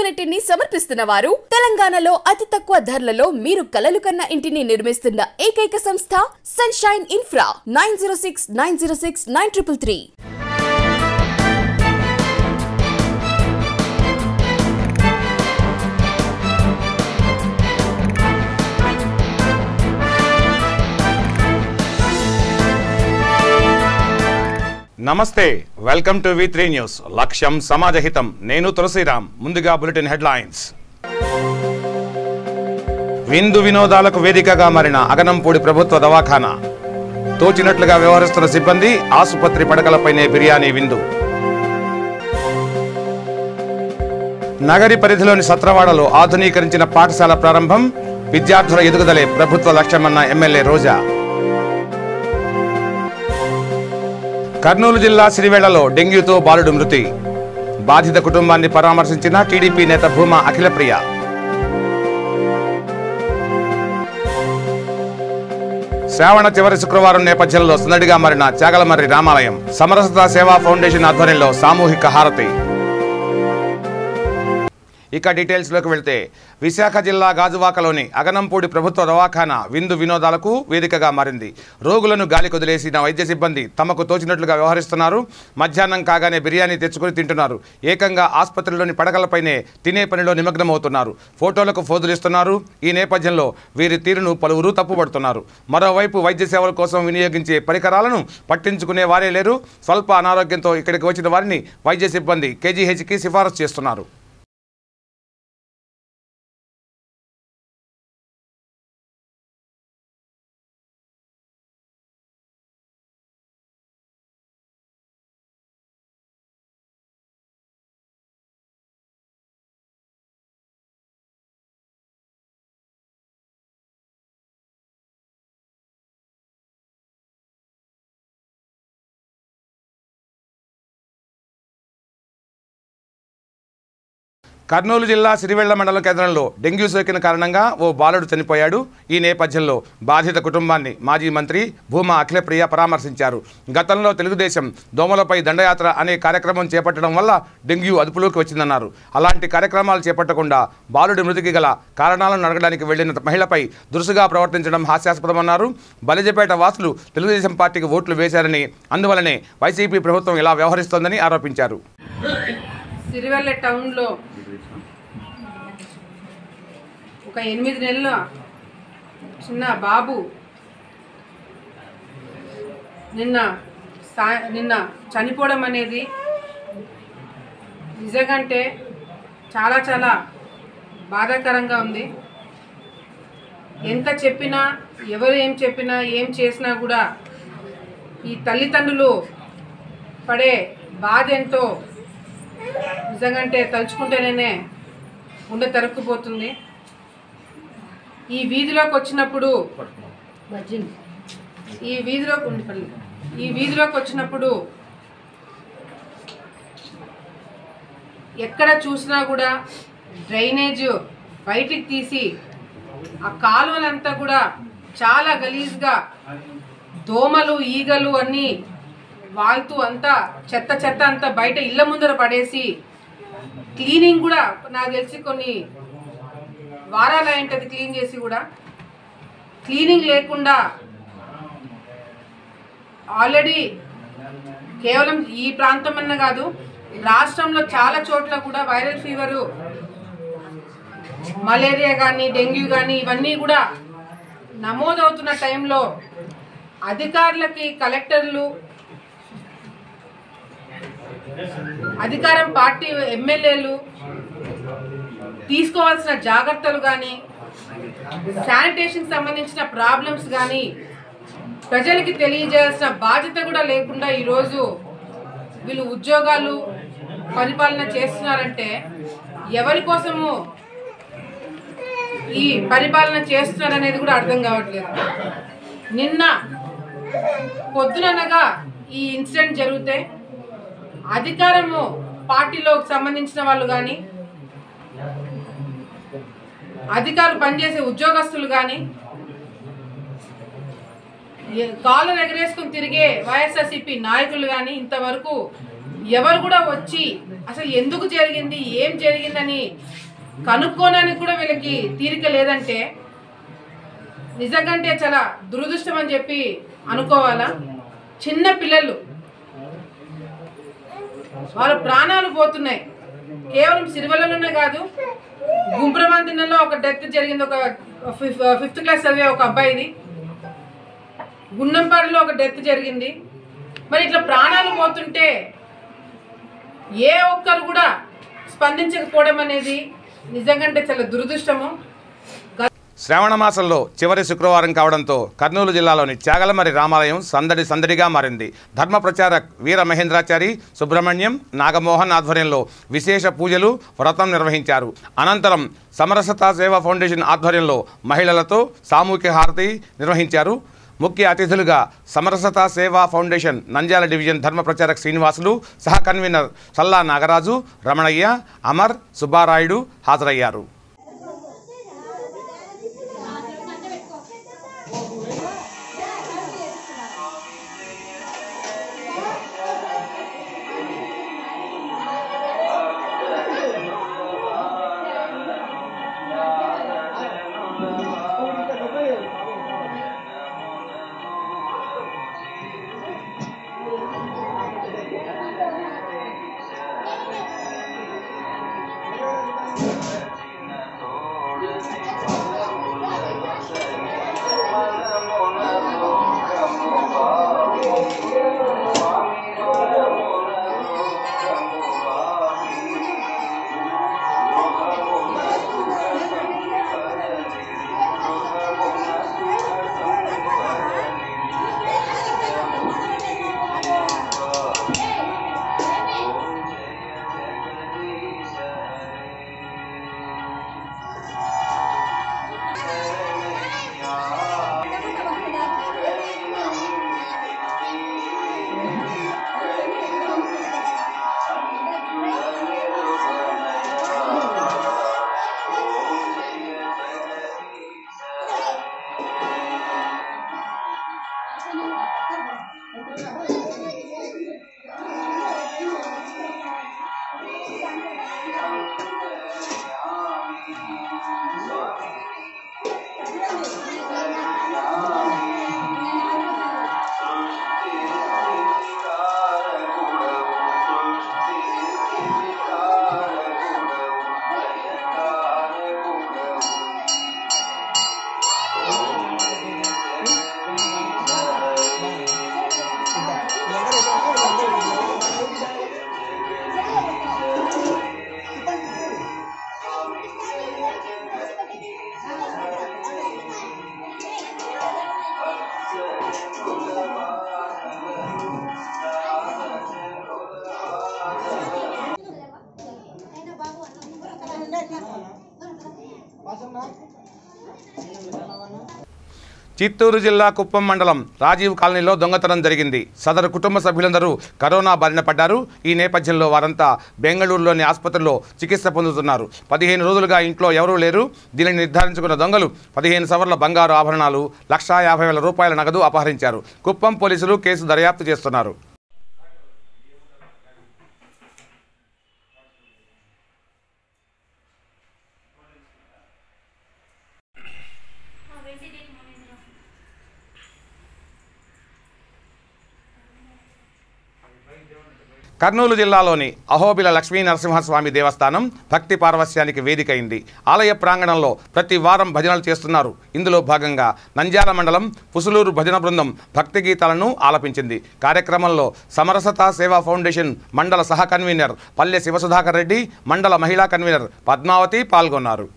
ఆపర్చునిటీని సమర్పిస్తున్న వారు తెలంగాణలో అతి తక్కువ ధరలలో మీరు కలలు కన్న ఇంటిని నిర్మిస్తున్న ఏకైక సంస్థ సన్షైన్ ఇన్ఫ్రా 9069069333. నమస్తే, వెల్కమ్ టు V3 న్యూస్. లక్ష్యం సమాజహితం. నేను తులసిరామ్. ముందుగా బులెటిన్ హెడ్లైన్స్. విందు వినోదాలకు వేదికగా మారిన అగనంపూడి ప్రభుత్వ దవాఖానా. తోచినట్లుగా వ్యవహరిస్తున్న సిబ్బంది, ఆసుపత్రి పడకలపైనే బిర్యానీ విందు. నగరి పరిధిలోని సత్రవాడలో ఆధునీకరించిన పాఠశాల ప్రారంభం. విద్యార్థుల ఎదుగుదలే ప్రభుత్వ లక్ష్యమన్న ఎమ్మెల్యే రోజా. కర్నూలు జిల్లా సిరివేళ్లలో డెంగ్యూతో బాలుడు మృతి. బాధిత కుటుంబాన్ని పరామర్శించిన టీడీపీ నేత భూమా అఖిలప్రియ. శ్రావణ చివరి శుక్రవారం నేపథ్యంలో సందడిగా మారిన చాగలమర్రి రామాలయం. సమరసత సేవా ఫౌండేషన్ ఆధ్వర్యంలో సామూహిక హారతి. ఇక డీటెయిల్స్లోకి వెళ్తే, విశాఖ జిల్లా గాజువాకలోని అగనంపూడి ప్రభుత్వ దవాఖానా విందు వినోదాలకు వేదికగా మారింది. రోగులను గాలి కొదిలేసిన వైద్య సిబ్బంది తమకు తోచినట్లుగా వ్యవహరిస్తున్నారు. మధ్యాహ్నం కాగానే బిర్యానీ తెచ్చుకుని తింటున్నారు. ఏకంగా ఆసుపత్రిలోని పడకలపైనే తినే పనిలో నిమగ్నమవుతున్నారు. ఫోటోలకు ఫోజులిస్తున్నారు. ఈ నేపథ్యంలో వీరి తీరును పలువురు తప్పుపడుతున్నారు. మరోవైపు వైద్య సేవల కోసం వినియోగించే పరికరాలను పట్టించుకునే వారే లేరు. స్వల్ప అనారోగ్యంతో ఇక్కడికి వచ్చిన వారిని వైద్య సిబ్బంది కేజీహెచ్కి సిఫారసు చేస్తున్నారు. కర్నూలు జిల్లా సిరివేళ్ల మండలం కేంద్రంలో డెంగ్యూ సోకిన కారణంగా ఓ బాలుడు చనిపోయాడు. ఈ నేపథ్యంలో బాధిత కుటుంబాన్ని మాజీ మంత్రి భూమా అఖిలప్రియ పరామర్శించారు. గతంలో తెలుగుదేశం దోమలపై దండయాత్ర అనే కార్యక్రమం చేపట్టడం వల్ల డెంగ్యూ అదుపులోకి వచ్చిందన్నారు. అలాంటి కార్యక్రమాలు చేపట్టకుండా బాలుడి మృతికి గల కారణాలను అడగడానికి వెళ్లిన మహిళపై దురుసుగా ప్రవర్తించడం హాస్యాస్పదమన్నారు. బలిజపేట వాసులు తెలుగుదేశం పార్టీకి ఓట్లు వేశారని, అందువలనే వైసీపీ ప్రభుత్వం ఇలా వ్యవహరిస్తోందని ఆరోపించారు. సిరివెల్ల టౌన్లో ఒక 8 నెలల చిన్న బాబు నిన్న చనిపోవడం అనేది నిజంగానే చాలా చాలా బాధాకరంగా ఉంది. ఎంత చెప్పినా, ఎవరు ఏం చెప్పినా, ఏం చేసినా కూడా ఈ తల్లిదండ్రులు పడే బాధ ఎంతో నిజంగానే తలుచుకుంటేనే గుండె తరుక్కుపోతుంది. ఈ వీధిలోకి వచ్చినప్పుడు ఎక్కడ చూసినా కూడా డ్రైనేజ్ బయటికి తీసి ఆ కాలువలంతా కూడా చాలా గలీజ్గా దోమలు, ఈగలు అన్నీ వాళ్తూ అంతా చెత్త అంతా బయట ఇళ్ళ ముందర పడేసి, క్లీనింగ్ కూడా నాకు తెలిసి కొన్ని వారాలు అయింటది క్లీన్ చేసి కూడా క్లీనింగ్ లేకుండా ఆల్రెడీ కేవలం ఈ ప్రాంతం అన్న కాదు, రాష్ట్రంలో చాలా చోట్ల కూడా వైరల్ ఫీవరు, మలేరియా కానీ, డెంగ్యూ కానీ ఇవన్నీ కూడా నమోదవుతున్న టైంలో అధికారులకి, కలెక్టర్లు, అధికారం పార్టీ ఎమ్మెల్యేలు తీసుకోవాల్సిన జాగ్రత్తలు కానీ, శానిటేషన్ సంబంధించిన ప్రాబ్లమ్స్ కానీ ప్రజలకి తెలియజేయాల్సిన బాధ్యత కూడా లేకుండా ఈరోజు వీళ్ళు ఉద్యోగాలు, పరిపాలన చేస్తున్నారంటే ఎవరి కోసము ఈ పరిపాలన చేస్తున్నారనేది కూడా అర్థం కావట్లేదు. నిన్న పొద్దుననగా ఈ ఇన్సిడెంట్ జరిగితే అధికారము పార్టీలోకి సంబంధించిన వాళ్ళు కానీ, అధికారులు పనిచేసే ఉద్యోగస్తులు కానీ, కాలర్ ఎగరేసుకుని తిరిగే వైఎస్ఆర్సీపీ నాయకులు కానీ ఇంతవరకు ఎవరు కూడా వచ్చి అసలు ఎందుకు జరిగింది, ఏం జరిగిందని కనుక్కోడానికి కూడా వీళ్ళకి తీరిక లేదంటే నిజంగా చాలా దురదృష్టం అని చెప్పి అనుకోవాలా. చిన్న పిల్లలు వాళ్ళ ప్రాణాలు పోతున్నాయి. కేవలం సిరివెల్లలోనే కాదు, గుంబ్రమందిలో ఒక డెత్ జరిగింది. ఒక 5th క్లాస్ చదివే ఒక అబ్బాయిది. గుండంపాడులో ఒక డెత్ జరిగింది. మరి ఇట్లా ప్రాణాలు పోతుంటే ఏ ఒక్కరు కూడా స్పందించకపోవడం అనేది నిజంగా చాలా దురదృష్టము. శ్రావణ మాసంలో చివరి శుక్రవారం కావడంతో కర్నూలు జిల్లాలోని చాగలమరి రామాలయం సందడిగా మారింది. ధర్మ ప్రచారక్ వీర మహేంద్రాచారి సుబ్రహ్మణ్యం నాగమోహన్ ఆధ్వర్యంలో విశేష పూజలు వ్రతం నిర్వహించారు. అనంతరం సమరసతా సేవా ఫౌండేషన్ ఆధ్వర్యంలో మహిళలతో సామూహిక హారతి నిర్వహించారు. ముఖ్య అతిథులుగా సమరసతా సేవా ఫౌండేషన్ నంద్యాల డివిజన్ ధర్మ ప్రచారక్ శ్రీనివాసులు, సహ కన్వీనర్ సల్లా నాగరాజు, రమణయ్య, అమర్, సుబ్బారాయుడు హాజరయ్యారు. చిత్తూరు జిల్లా కుప్పం మండలం రాజీవ్ కాలనీలో దొంగతనం జరిగింది. సదరు కుటుంబ సభ్యులందరూ కరోనా బారిన పడ్డారు. ఈ నేపథ్యంలో వారంతా బెంగళూరులోని ఆసుపత్రిలో చికిత్స పొందుతున్నారు. 15 రోజులుగా ఇంట్లో ఎవరూ లేరు. దీనిని నిర్ధారించుకున్న దొంగలు 15 సవర్ల బంగారు ఆభరణాలు, 1,50,000 రూపాయల నగదు అపహరించారు. కుప్పం పోలీసులు కేసు దర్యాప్తు చేస్తున్నారు. కర్నూలు జిల్లాలోని అహోబిల లక్ష్మీ నరసింహస్వామి దేవస్థానం భక్తి పారవస్యానికి వేదికైంది. ఆలయ ప్రాంగణంలో ప్రతి వారం భజనలు చేస్తున్నారు. ఇందులో భాగంగా నంద్యాల మండలం పుసులూరు భజన బృందం భక్తి గీతాలను ఆలపించింది. కార్యక్రమంలో సమరసతా సేవా ఫౌండేషన్ మండల సహ కన్వీనర్ పల్లె శివసుధాకర్ రెడ్డి, మండల మహిళా కన్వీనర్ పద్మావతి పాల్గొన్నారు.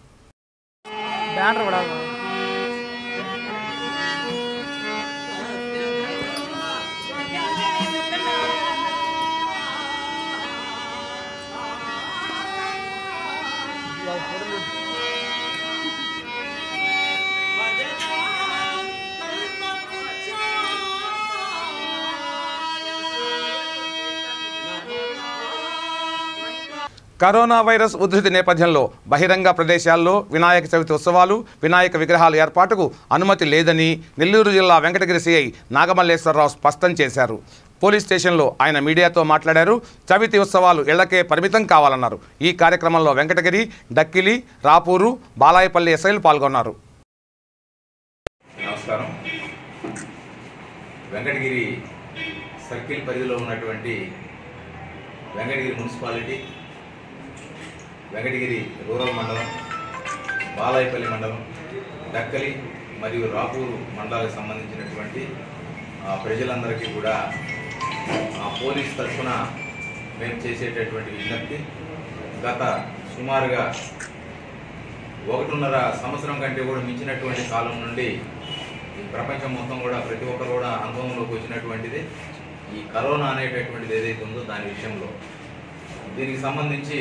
కరోనా వైరస్ ఉధృతి నేపథ్యంలో బహిరంగ ప్రదేశాల్లో వినాయక చవితి ఉత్సవాలు, వినాయక విగ్రహాల ఏర్పాటుకు అనుమతి లేదని నెల్లూరు జిల్లా వెంకటగిరి సిఐ నాగమల్లేశ్వరరావు స్పష్టం చేశారు. పోలీస్ స్టేషన్లో ఆయన మీడియాతో మాట్లాడారు. చవితి ఉత్సవాలు ఇళ్లకే పరిమితం కావాలన్నారు. ఈ కార్యక్రమంలో వెంకటగిరి, డక్కిలి, రాపూరు, బాలాయపల్లి ఎస్ఐలు పాల్గొన్నారు. నమస్కారం. వెంకటగిరి సర్కిల్ పరిధిలో ఉన్నటువంటి వెంకటగిరి మున్సిపాలిటీ, వెంకటగిరి రూరల్ మండలం, బాలాయపల్లి మండలం, డక్కలి మరియు రాపూరు మండలాలకు సంబంధించినటువంటి ప్రజలందరికీ కూడా పోలీస్ తరఫున మేము చేసేటటువంటి విజ్ఞప్తి, గత సుమారుగా 1.5 సంవత్సరం కంటే కూడా మించినటువంటి కాలం నుండి ఈ ప్రపంచం మొత్తం కూడా ప్రతి ఒక్కరు కూడా అనుభవంలోకి వచ్చినటువంటిది ఈ కరోనా అనేటటువంటిది ఏదైతే ఉందో దాని విషయంలో. దీనికి సంబంధించి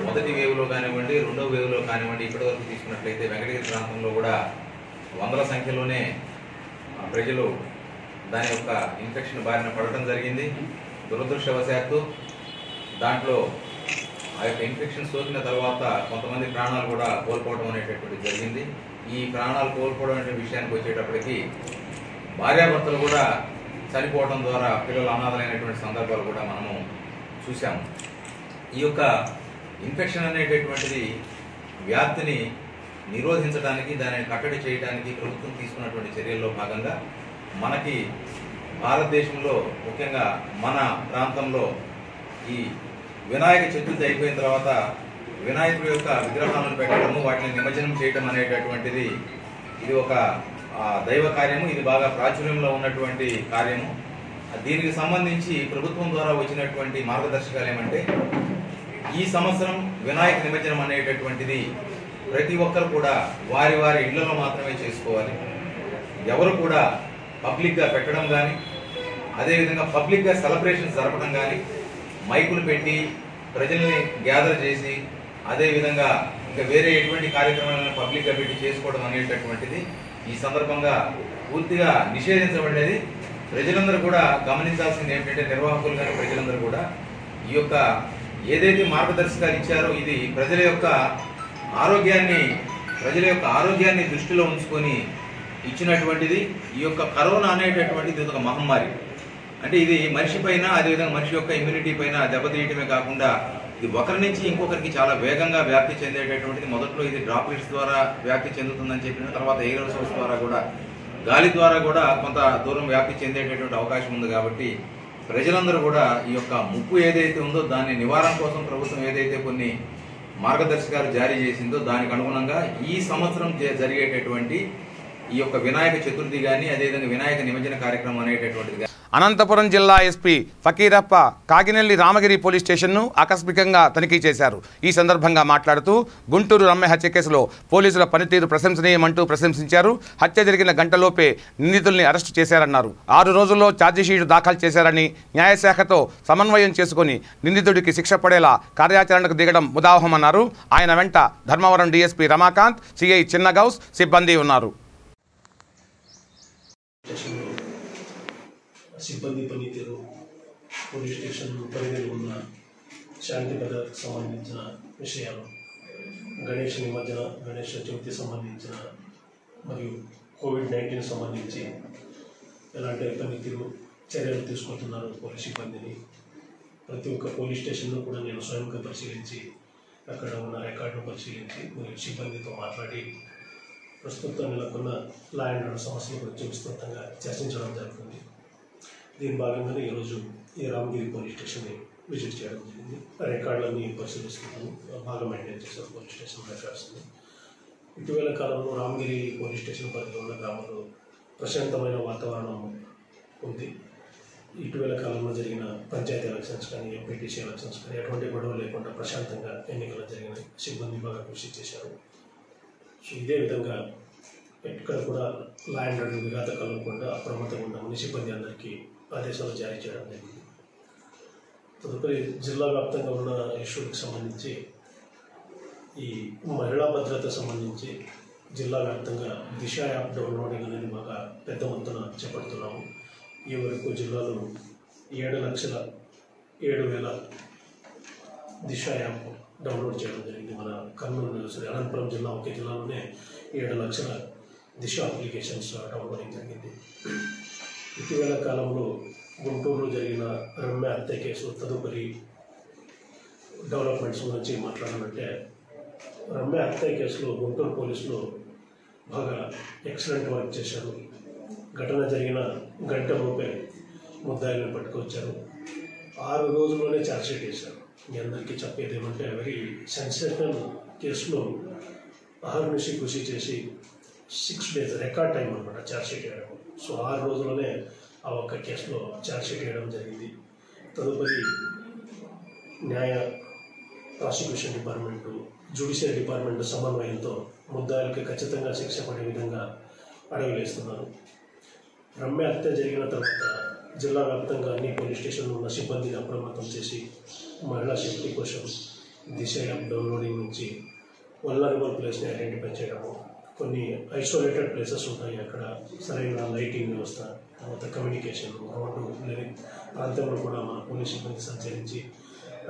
మొదటి వేవ్లో కానివ్వండి, రెండో వేవ్లో కానివ్వండి, ఇప్పటివరకు తీసుకున్నట్లయితే వెంకటగిరి ప్రాంతంలో కూడా 100ల సంఖ్యలోనే ప్రజలు దాని యొక్క ఇన్ఫెక్షన్ బారిన పడటం జరిగింది. దురదృష్టవశాత్తు దాంట్లో ఆ యొక్క ఇన్ఫెక్షన్ సోకిన తర్వాత కొంతమంది ప్రాణాలు కూడా కోల్పోవడం అనేటటువంటిది జరిగింది. ఈ ప్రాణాలు కోల్పోవడం అనే విషయానికి వచ్చేటప్పటికి భార్యాభర్తలు కూడా చనిపోవడం ద్వారా పిల్లలు అనాథలైనటువంటి సందర్భాలు కూడా మనము చూసాము. ఈ యొక్క ఇన్ఫెక్షన్ అనేటటువంటిది వ్యాప్తిని నిరోధించడానికి, దానిని కట్టడి చేయడానికి ప్రభుత్వం తీసుకున్నటువంటి చర్యల్లో భాగంగా మనకి భారతదేశంలో ముఖ్యంగా మన ప్రాంతంలో ఈ వినాయక చతుర్థి అయిపోయిన తర్వాత వినాయకుడి యొక్క విగ్రహాలను పెట్టడము, వాటిని నిమజ్జనం చేయడం అనేటటువంటిది ఇది ఒక దైవ కార్యము. ఇది బాగా ప్రాచుర్యంలో ఉన్నటువంటి కార్యము. దీనికి సంబంధించి ప్రభుత్వం ద్వారా వచ్చినటువంటి మార్గదర్శకాలు ఏమంటే, ఈ సంవత్సరం వినాయక నిమజ్జనం అనేటటువంటిది ప్రతి ఒక్కరు కూడా వారి వారి ఇళ్లలో మాత్రమే చేసుకోవాలి. ఎవరు కూడా పబ్లిక్గా పెట్టడం కానీ, అదేవిధంగా పబ్లిక్గా సెలబ్రేషన్స్ జరపడం కానీ, మైకులు పెట్టి ప్రజల్ని గ్యాదర్ చేసి అదేవిధంగా ఇంకా వేరే ఎటువంటి కార్యక్రమాలను పబ్లిక్గా పెట్టి చేసుకోవడం అనేటటువంటిది ఈ సందర్భంగా పూర్తిగా నిషేధించబడేది. ప్రజలందరూ కూడా గమనించాల్సింది ఏమిటంటే, నిర్వాహకులు కానీ ప్రజలందరూ కూడా ఈ యొక్క ఏదైతే మార్గదర్శకాలు ఇచ్చారో ఇది ప్రజల యొక్క ఆరోగ్యాన్ని దృష్టిలో ఉంచుకొని ఇచ్చినటువంటిది. ఈ యొక్క కరోనా అనేటటువంటిది ఒక మహమ్మారి. అంటే ఇది మనిషి పైన, అదేవిధంగా మనిషి యొక్క ఇమ్యూనిటీ పైన దెబ్బతీయటమే కాకుండా ఇది ఒకరి నుంచి ఇంకొకరికి చాలా వేగంగా వ్యాప్తి చెందేటటువంటిది. మొదట్లో ఇది డ్రాప్లెట్స్ ద్వారా వ్యాప్తి చెందుతుందని చెప్పిన తర్వాత ఎయిర్ సోర్స్ ద్వారా కూడా, గాలి ద్వారా కూడా కొంత దూరం వ్యాప్తి చెందేటటువంటి అవకాశం ఉంది. కాబట్టి ప్రజలందరూ కూడా ఈ యొక్క ముప్పు ఏదైతే ఉందో దాని నివారణ కోసం ప్రభుత్వం ఏదైతే కొన్ని మార్గదర్శకాలు జారీ చేసిందో దానికి అనుగుణంగా ఈ సంవత్సరం జరిగేటటువంటి ఈ యొక్క వినాయక చతుర్థి కానీ, అదేవిధంగా వినాయక నిమజ్జన కార్యక్రమం అనేటటువంటిది. అనంతపురం జిల్లా ఎస్పీ ఫకీరప్ప కాగినెల్లి రామగిరి పోలీస్ స్టేషన్ను ఆకస్మికంగా తనిఖీ చేశారు. ఈ సందర్భంగా మాట్లాడుతూ గుంటూరు రమ్య హత్య కేసులో పోలీసుల పనితీరు ప్రశంసనీయమంటూ ప్రశంసించారు. హత్య జరిగిన గంటలోపే నిందితుల్ని అరెస్టు చేశారన్నారు. 6 రోజుల్లో ఛార్జిషీటు దాఖలు చేశారని, న్యాయశాఖతో సమన్వయం చేసుకుని నిందితుడికి శిక్ష పడేలా కార్యాచరణకు దిగడం ముదావహమన్నారు. ఆయన వెంట ధర్మవరం డీఎస్పీ రమాకాంత్, సిఐ చిన్నగౌస్ సిబ్బంది ఉన్నారు. సిబ్బంది పనితీరు, పోలీస్ స్టేషన్ పరిధిలో ఉన్న శాంతి భద్రతకు సంబంధించిన విషయాలు, గణేష్ నిమజ్జన, గణేష్ చవితి సంబంధించిన మరియు కోవిడ్-19 సంబంధించి ఎలాంటి పనితీరు చర్యలు తీసుకుంటున్నారు పోలీస్ సిబ్బందిని ప్రతి ఒక్క పోలీస్ స్టేషన్లో కూడా నేను స్వయంగా పరిశీలించి అక్కడ ఉన్న రికార్డును పరిశీలించి మరియు సిబ్బందితో మాట్లాడి ప్రస్తుతం నెలకొన్న లా అండ్ ఆర్డర్ సమస్యల గురించి విస్తృతంగా చర్చించడం జరుగుతుంది. దీని భాగంగానే ఈరోజు ఈ రామగిరి పోలీస్ స్టేషన్ని విజిట్ చేయడం జరిగింది. రికార్డులన్నీ పరిశీలిస్తున్నాము. బాగా మెయింటైన్ చేశారు పోలీస్ స్టేషన్ రికార్డ్స్ని. ఇటీవల కాలంలో రామగిరి పోలీస్ స్టేషన్ పరిధిలో ఉన్న గ్రామంలో ప్రశాంతమైన వాతావరణం ఉంది. ఇటీవల కాలంలో జరిగిన పంచాయతీ ఎలక్షన్స్ కానీ, ఎంపీటీసీ ఎలక్షన్స్ కానీ ఎటువంటి గొడవ లేకుండా ప్రశాంతంగా ఎన్నికలు జరిగినాయి. సిబ్బంది బాగా కృషి చేశారు. సో ఇదే విధంగా ఎక్కడ కూడా లా అండ్ ఆర్డర్ విఘాత కలగకుండా అప్రమత్తంగా ఉండమని సిబ్బంది అందరికీ ఆదేశాలు జారీ చేయడం జరిగింది. తదుపరి జిల్లా వ్యాప్తంగా ఉన్న ఇష్యూలకు సంబంధించి ఈ మహిళా భద్రత సంబంధించి జిల్లా వ్యాప్తంగా దిశ యాప్ డౌన్లోడింగ్ అనేది బాగా పెద్ద మొత్తాన చేపడుతున్నాము. ఈ వరకు జిల్లాలో 7,07,000 దిశ యాప్ డౌన్లోడ్ చేయడం జరిగింది. మన కర్నూలు అనంతపురం జిల్లా ఒకే జిల్లాలోనే 7 లక్షల దిశ అప్లికేషన్స్ డౌన్లోడింగ్ జరిగింది. ఇటీవల కాలంలో గుంటూరులో జరిగిన రమ్య హత్య కేసు తదుపరి డెవలప్మెంట్స్ గురించి మాట్లాడాలంటే, రమ్య హత్య కేసులో గుంటూరు పోలీసులు బాగా ఎక్సలెంట్ వర్క్ చేశారు. ఘటన జరిగిన గంట లోపే ముద్దాయిలను పట్టుకొచ్చారు. 6 రోజుల్లోనే ఛార్జ్షీట్ వేశారు. మీ అందరికీ చెప్పేది ఏమంటే, వెరీ సెన్సేషనల్ కేసులో అహర్నిశి కృషి చేసి 6 days రికార్డ్ టైం అనమాట ఛార్జ్షీట్ వేయడం. సో 6 రోజుల్లోనే ఆ ఒక్క కేసులో ఛార్జ్షీట్ వేయడం జరిగింది. తదుపరి న్యాయ ప్రాసిక్యూషన్ డిపార్ట్మెంటు, జ్యుడిషియల్ డిపార్ట్మెంట్ సమన్వయంతో ముద్దాయిలకి ఖచ్చితంగా శిక్ష పడే విధంగా అడుగులేస్తున్నారు. రమ్య హత్య జరిగిన తర్వాత జిల్లా వ్యాప్తంగా అన్ని పోలీస్ స్టేషన్లో ఉన్న సిబ్బందిని అప్రమత్తం చేసి మహిళా సేఫ్టీ కోసం దిశ యాప్ డౌన్లోడింగ్ నుంచి వల్నరబుల్ ప్లేస్ని ఐడెంటిఫై చేయడము, కొన్ని ఐసోలేటెడ్ ప్లేసెస్ ఉంటాయి, అక్కడ సరైన లైటింగ్ వ్యవస్థ, తర్వాత కమ్యూనికేషన్, రోడ్డు లేని ప్రాంతంలో కూడా మన పోలీస్ సిబ్బంది సంచరించి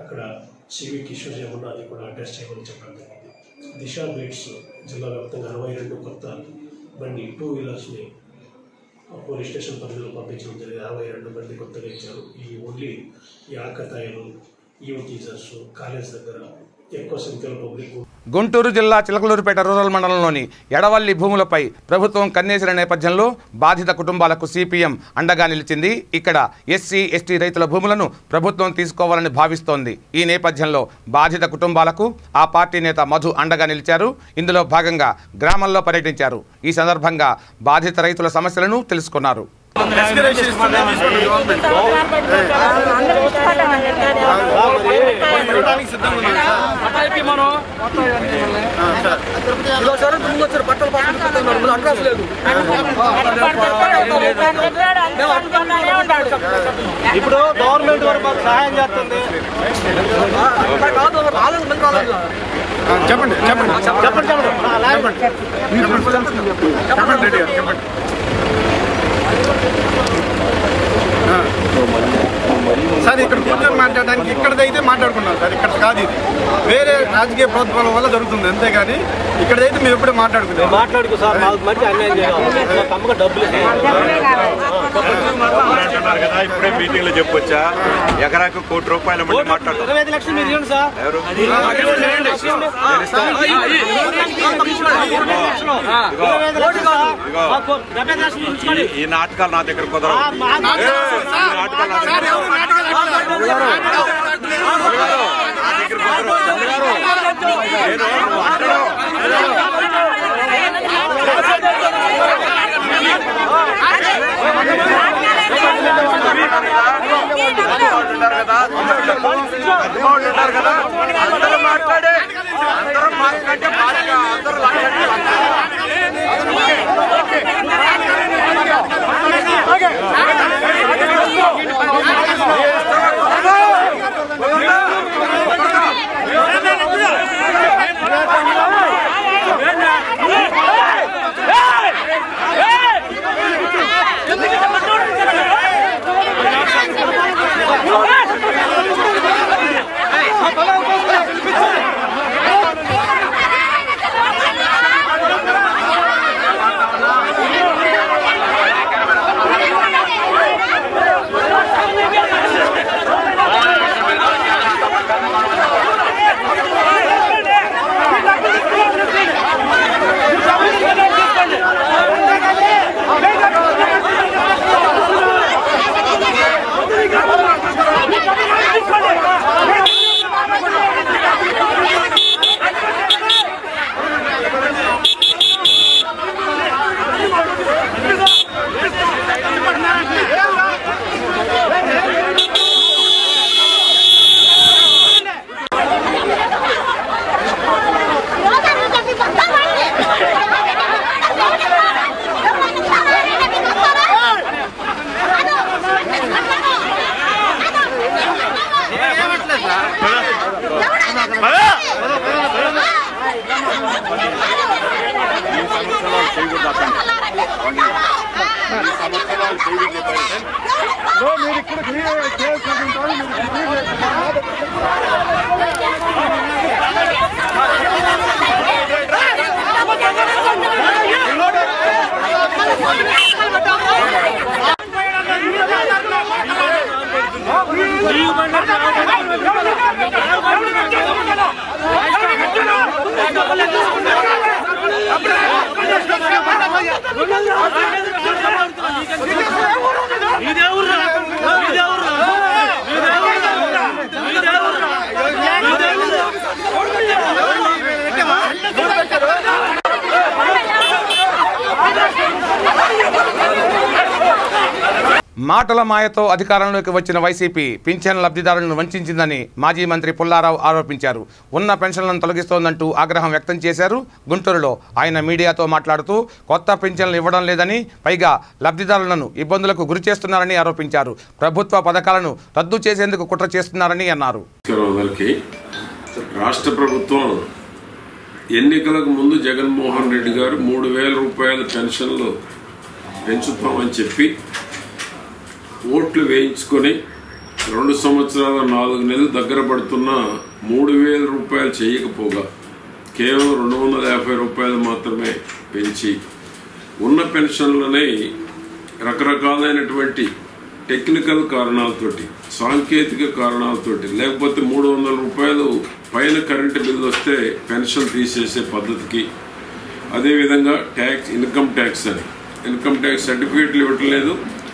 అక్కడ సివిక్ ఇష్యూస్ ఏమన్నా అది కూడా అడ్రస్ చేయమని చెప్పడం జరిగింది. దిశ బీట్స్ జిల్లా వ్యాప్తంగా 62 కొత్త బండి 2 వీలర్స్ని పోలీస్ స్టేషన్ పరిధిలో పంపించడం జరిగింది. 62 బండి కొత్తగా ఇచ్చారు. ఈ ఓన్లీ ఈ ఆకతాయిలు, ఈవ్ టీచర్స్, కాలేజ్ దగ్గర ఎక్కువ సంఖ్యలో పబ్లిక్. గుంటూరు జిల్లా చిలకలూరుపేట రూరల్ మండలంలోని ఎడవల్లి భూములపై ప్రభుత్వం కన్నేసిన నేపథ్యంలో బాధిత కుటుంబాలకు సిపిఎం అండగా నిలిచింది. ఇక్కడ ఎస్సీ ఎస్టీ రైతుల భూములను ప్రభుత్వం తీసుకోవాలని భావిస్తోంది. ఈ నేపథ్యంలో బాధిత కుటుంబాలకు ఆ పార్టీ నేత మధు అండగా నిలిచారు. ఇందులో భాగంగా గ్రామంలో పర్యటించారు. ఈ సందర్భంగా బాధిత రైతుల సమస్యలను తెలుసుకున్నారు. ఇప్పుడు గవర్నమెంట్ వారు మాకు సహాయం చేస్తుంది. చెప్పండి చెప్పండి చెప్పండి చెప్పండి చెప్పండి. సార్ ఇక్కడ కూర్చొని మాట్లాడడానికి ఇక్కడైతే మాట్లాడుకున్నాం సార్, ఇక్కడ కాదు, ఇది వేరే రాజకీయ ప్రభుత్వాల వల్ల జరుగుతుంది, అంతేగాని ఇక్కడైతే మేము ఎప్పుడే మాట్లాడుకో సార్. మంచి అన్యాయం చేయాలి, డబ్బులు అంటున్నారు కదా, ఇప్పుడే మీటింగ్ లో చెప్పొచ్చా ఎకరాకు ₹1,00,00,000 మాట్లాడుతున్నారు. 25 లక్షలు మీరు ఇవ్వండి సార్. ఈ నాటకాలు నా దగ్గర కుదరవు. ఉంటారు కదా, అందరూ మాట్లాడే అందరూ మాట్లాడే అందరూ Hello. మాటల మాయతో అధికారంలోకి వచ్చిన వైసీపీ పింఛన్ లబ్ధిదారులను వంచిందని మాజీ మంత్రి పుల్లారావు ఆరోపించారు. ఉన్న పెన్షన్లను తొలగిస్తోందంటూ ఆగ్రహం వ్యక్తం చేశారు. గుంటూరులో ఆయన మీడియాతో మాట్లాడుతూ కొత్త పింఛన్లు ఇవ్వడం లేదని, పైగా లబ్ధిదారులను ఇబ్బందులకు గురి చేస్తున్నారని ఆరోపించారు. ప్రభుత్వ పథకాలను రద్దు చేసేందుకు కుట్ర చేస్తున్నారని అన్నారు. రాష్ట్ర ప్రభుత్వం ఎన్నికలకు ముందు జగన్మోహన్ రెడ్డి గారు 3,000 రూపాయల పెన్షన్లు పెంచుతామని చెప్పి ఓట్లు వేయించుకొని 2 సంవత్సరాల 4 నెలలు దగ్గర పడుతున్న 3,000 రూపాయలు చేయకపోగా కేవలం 250 రూపాయలు మాత్రమే పెంచి ఉన్న పెన్షన్లని రకరకాలైనటువంటి టెక్నికల్ కారణాలతోటి, సాంకేతిక కారణాలతోటి, లేకపోతే 300 రూపాయలు పైన కరెంటు బిల్లు వస్తే పెన్షన్ తీసేసే పద్ధతికి, అదేవిధంగా ట్యాక్స్, ఇన్కమ్ ట్యాక్స్ అని ఇన్కమ్ ట్యాక్స్ సర్టిఫికేట్లు ఇవ్వటం లేదు,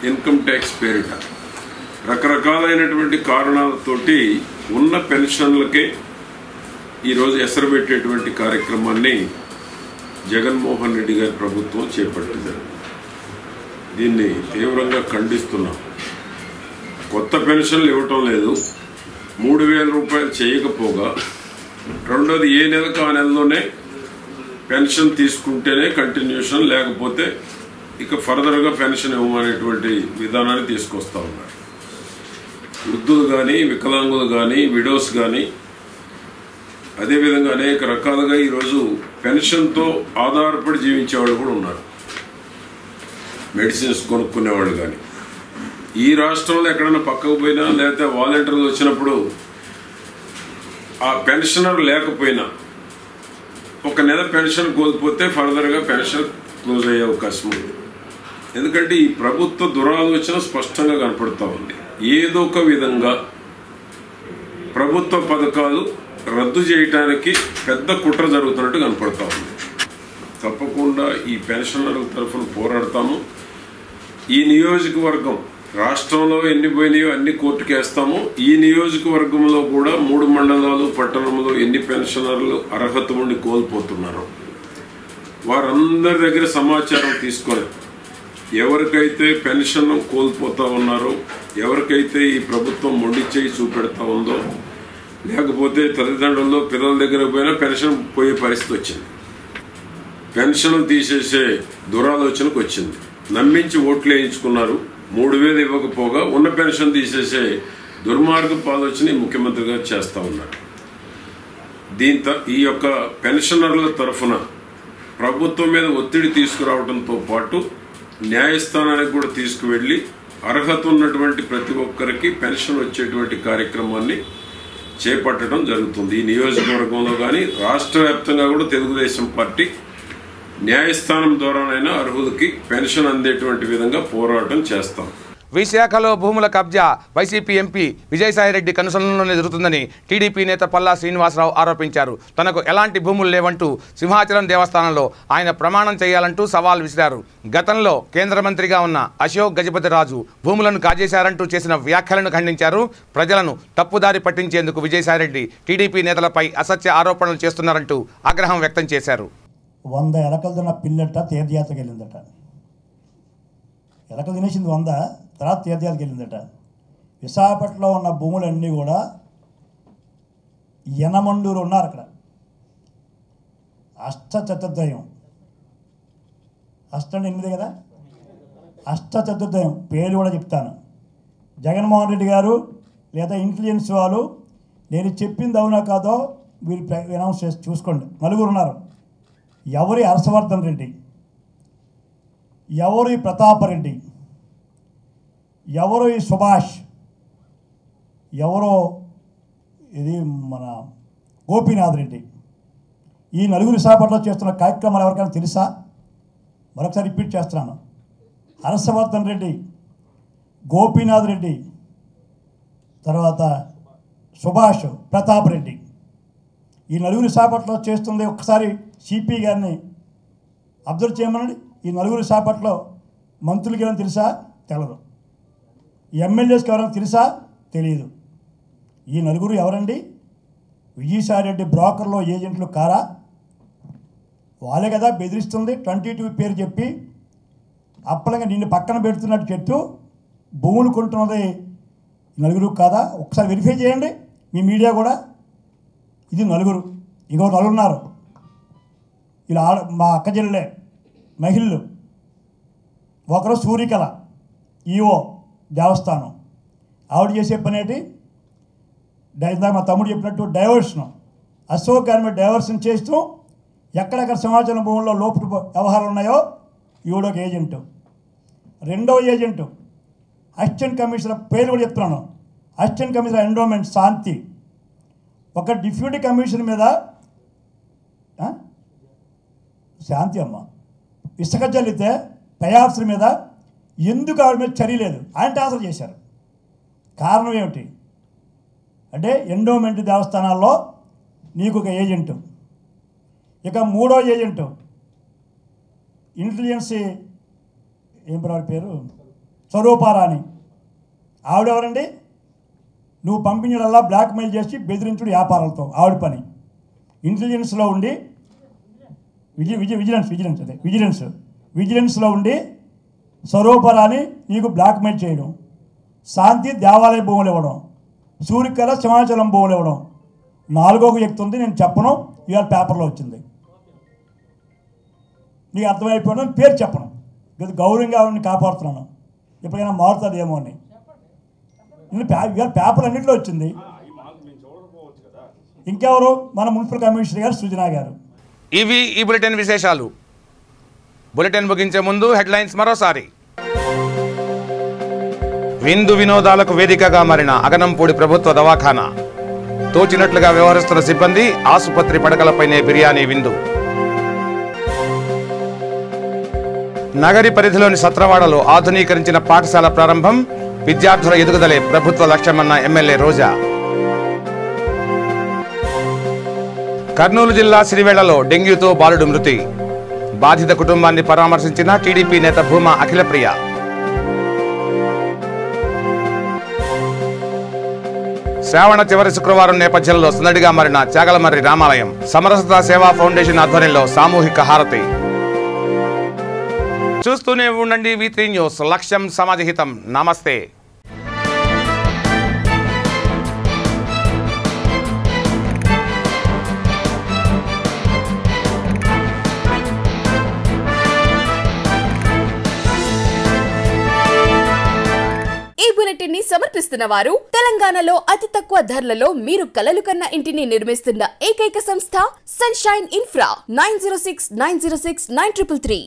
ఇన్కమ్ ట్యాక్స్ పేరిట రకరకాలైనటువంటి కారణాలతోటి ఉన్న పెన్షన్లకే ఈరోజు ఎసరబెట్టేటువంటి కార్యక్రమాన్ని జగన్మోహన్ రెడ్డి గారి ప్రభుత్వం చేపట్టింది. దీన్ని తీవ్రంగా ఖండిస్తున్నాం. కొత్త పెన్షన్లు ఇవ్వటం లేదు, 3,000 రూపాయలు చేయకపోగా, రెండోది ఏ నెలకు ఆ నెలలోనే పెన్షన్ తీసుకుంటేనే కంటిన్యూషన్, లేకపోతే ఇక ఫర్దర్గా పెన్షన్ ఇవ్వమనేటువంటి విధానాన్ని తీసుకొస్తా ఉన్నారు. వృద్ధులు కానీ, వికలాంగులు కానీ, విడోస్ కానీ, అదేవిధంగా అనేక రకాలుగా ఈరోజు పెన్షన్తో ఆధారపడి జీవించేవాళ్ళు కూడా ఉన్నారు. మెడిసిన్స్ కొనుక్కునేవాళ్ళు కానీ, ఈ రాష్ట్రంలో ఎక్కడైనా పక్కకు పోయినా, లేకపోతే వాలంటీర్లు వచ్చినప్పుడు ఆ పెన్షనర్ లేకపోయినా ఒక నెల పెన్షన్ కోల్పోతే ఫర్దర్గా పెన్షన్ క్లోజ్ అయ్యే అవకాశం ఉంది. ఎందుకంటే ఈ ప్రభుత్వ దురాలోచన స్పష్టంగా కనపడుతూ ఉంది. ఏదో ఒక విధంగా ప్రభుత్వ పథకాలు రద్దు చేయడానికి పెద్ద కుట్ర జరుగుతున్నట్టు కనపడుతూ ఉంది. తప్పకుండా ఈ పెన్షనర్ల తరఫున పోరాడతాము. ఈ నియోజకవర్గం రాష్ట్రంలో ఎన్ని పోయినాయో అన్ని కోర్టుకు వేస్తాము. ఈ నియోజకవర్గంలో కూడా 3 మండలాలు, పట్టణంలో ఎన్ని పెన్షనర్లు అర్హత ఉండి కోల్పోతున్నారో వారందరి దగ్గర సమాచారం తీసుకొని ఎవరికైతే పెన్షన్ కోల్పోతా ఉన్నారో, ఎవరికైతే ఈ ప్రభుత్వం మొండి చేయి చూపెడతా ఉందో, లేకపోతే తల్లిదండ్రుల్లో పిల్లల దగ్గర పోయినా పెన్షన్ పోయే పరిస్థితి వచ్చింది, పెన్షన్ తీసేసే దురాలోచనకు వచ్చింది. నమ్మించి ఓట్లు వేయించుకున్నారు. 3,000 ఇవ్వకపోగా ఉన్న పెన్షన్ తీసేసే దుర్మార్గపు ఆలోచన ముఖ్యమంత్రి గారు చేస్తూ ఉన్నారు. దీంతో ఈ యొక్క పెన్షనర్ల తరఫున ప్రభుత్వం మీద ఒత్తిడి తీసుకురావడంతో పాటు న్యాయస్థానానికి కూడా తీసుకువెళ్ళి అర్హత ఉన్నటువంటి ప్రతి ఒక్కరికి పెన్షన్ వచ్చేటువంటి కార్యక్రమాన్ని చేపట్టడం జరుగుతుంది. ఈ నియోజకవర్గంలో కానీ రాష్ట్ర వ్యాప్తంగా కూడా తెలుగుదేశం పార్టీ న్యాయస్థానం ద్వారానైనా అర్హులకి పెన్షన్ అందేటువంటి విధంగా పోరాటం చేస్తాం. విశాఖలో భూముల కబ్జా వైసీపీ ఎంపీ విజయసాయిరెడ్డి కనుసరణలోనే జరుగుతుందని టీడీపీ నేత పల్లా శ్రీనివాసరావు ఆరోపించారు. తనకు ఎలాంటి భూములు లేవంటూ సింహాచలం దేవస్థానంలో ఆయన ప్రమాణం చేయాలంటూ సవాల్ విసిరారు. గతంలో కేంద్ర మంత్రిగా ఉన్న అశోక్ గజపతిరాజు భూములను కాజేశారంటూ చేసిన వ్యాఖ్యలను ఖండించారు. ప్రజలను తప్పుదారి పట్టించేందుకు విజయసాయిరెడ్డి టీడీపీ నేతలపై అసత్య ఆరోపణలు చేస్తున్నారంటూ ఆగ్రహం వ్యక్తం చేశారు. 100 ఎలకలు తిన్న పిల్లట తీర్థయాత్రకు వెళ్ళిందట. ఎలకలు తినేసింది 100, తర్వాత తీర్థయాత్రకు వెళ్ళిందట. విశాఖపట్నంలో ఉన్న భూములన్నీ కూడా యనమండూరు ఉన్నారు. అక్కడ అష్టచతుర్దయం, అష్టండి 8 కదా, అష్టచతుర్దయం పేరు కూడా చెప్తాను. జగన్మోహన్ రెడ్డి గారు లేదా ఇంటెలిజెన్స్ వాళ్ళు నేను చెప్పింది అవునా కాదో వీళ్ళు అనౌన్స్ చేసి చూసుకోండి. 4 ఉన్నారు. ఎవరి హర్షవర్ధన్ రెడ్డి, ఎవరు ఈ ప్రతాపరెడ్డి, ఎవరు ఈ సుభాష్, ఎవరో ఇది మన గోపీనాథ్ రెడ్డి. ఈ 4 విశాఖపట్నంలో చేస్తున్న కార్యక్రమాలు ఎవరికైనా తెలుసా? మరొకసారి రిపీట్ చేస్తున్నాను. హర్షవర్ధన్ రెడ్డి, గోపీనాథ్ రెడ్డి, తర్వాత సుభాష్, ప్రతాప్ రెడ్డి, ఈ నలుగురు విశాఖపట్నంలో చేస్తుంది ఒక్కసారి సిపి గారిని అబ్జర్వ్ చేయమనండి. ఈ నలుగురు విశాఖపట్నంలో మంత్రులకి ఏమైనా తెలుసా? తెలదు. ఎమ్మెల్యేస్కి ఎవరైనా తెలుసా? తెలియదు. ఈ నలుగురు ఎవరండి? విజయసాయిరెడ్డి బ్రోకర్లో ఏజెంట్లు కారా? వాళ్ళే కదా బెదిరిస్తుంది. 22 పేరు చెప్పి అప్పలంగా నిన్ను పక్కన పెడుతున్నట్టు చెట్టు భూములు కొంటున్నది నలుగురు కాదా? ఒకసారి వెరిఫై చేయండి మీ మీడియా కూడా. ఇది నలుగురు. ఇంకో నలుగురు ఉన్నారు. ఇలా మా అక్క చెల్లెలే మహిళలు. ఒకరు సూర్యకళ ఈఓ దేవస్థానం. ఆవిడ చేసే పని ఏంటి? మా తమ్ముడు చెప్పినట్టు డైవర్షన్, అశోక్ గారి మీద డైవర్షన్ చేస్తూ ఎక్కడెక్కడ సింహాచలం భూముల్లో లోపు వ్యవహారాలు ఉన్నాయో ఈవిడ ఒక ఏజెంటు. రెండవ ఏజెంటు అసిస్టెంట్ కమిషనర్ పేరు కూడా చెప్తున్నాను. అసిస్టెంట్ కమిషనర్ ఎండోమెంట్ శాంతి. ఒక డిప్యూటీ కమిషనర్ మీద శాంతి అమ్మ ఇసుక చల్లితే పై ఆఫీసర్ మీద ఎందుకు ఆవిడ మీద చర్య లేదు? ఆయన ట్రాన్స్ఫర్ చేశారు. కారణం ఏమిటి అంటే ఎండోమెంట్ దేవస్థానాల్లో నీకు ఒక ఏజెంటు. ఇక మూడో ఏజెంటు ఇంటెలిజెన్సీ ఏం పేరు స్వరూపారాణి. ఆవిడెవరండి? నువ్వు పంపించడల్లా బ్లాక్మెయిల్ చేసి బెదిరించుడు వ్యాపారాలతో ఆవిడ పని. ఇంటెలిజెన్స్లో ఉండి విజిలెన్స్లో ఉండి స్వరూపరాని నీకు బ్లాక్మెయిల్ చేయడం, శాంతి దేవాలయ భూములు ఇవ్వడం, సూర్యకళ సింహాచలం భూములు ఇవ్వడం. నాలుగో వ్యక్తి ఉంది, నేను చెప్పను, ఇవాళ పేపర్లో వచ్చింది. నీకు అర్థమైపోవడం పేరు చెప్పను, గౌరవంగా ఆవిడని కాపాడుతున్నాను. ఎప్పటికైనా మారుతుందేమో అని. ఇవాళ పేపర్ అన్నింటిలో వచ్చింది. ఇంకెవరు? మన మున్సిపల్ కమిషనర్ గారు సుజనా గారు. ఇవి ఈ బులెటిన్ విశేషాలు. బులెటిన్ ముగించే ముందు హెడ్లైన్స్ మరోసారి. విందు వినోదాలకు వేదికగా మారిన అగనంపూడి ప్రభుత్వ దవాఖానా. తోచినట్లుగా వ్యవహరిస్తున్న సిబ్బంది, ఆసుపత్రి పడకలపైనే బిర్యానీ విందు. నగరి పరిధిలోని సత్రవాడలో ఆధునీకరించిన పాఠశాల ప్రారంభం. విద్యార్థుల ఎదుగుదలే ప్రభుత్వ లక్ష్యమన్న ఎమ్మెల్యే రోజా. కర్నూలు జిల్లా సిరివేళ్లలో డెంగ్యూతో బాలుడు మృతి. బాధిత కుటుంబాన్ని పరామర్శించిన టీడీపీ నేత భూమా అఖిలప్రియ. శ్రావణ చివరి శుక్రవారం నేపథ్యంలో సందడిగా మారిన చాగలమర్రి రామాలయం. సమరసత సేవా ఫౌండేషన్ ఆధ్వర్యంలో సామూహిక హారతి. చూస్తూనే ఉండండి V3 న్యూస్. లక్ష్యం సమాజహితం. నమస్తే. ఈ బులెటిన్ ని సమర్పిస్తున్న వారు తెలంగాణలో అతి తక్కువ ధరలలో మీరు కలలు కన్న ఇంటిని నిర్మిస్తున్న ఏకైక సంస్థ సన్షైన్ ఇన్ఫ్రా. 9069069333.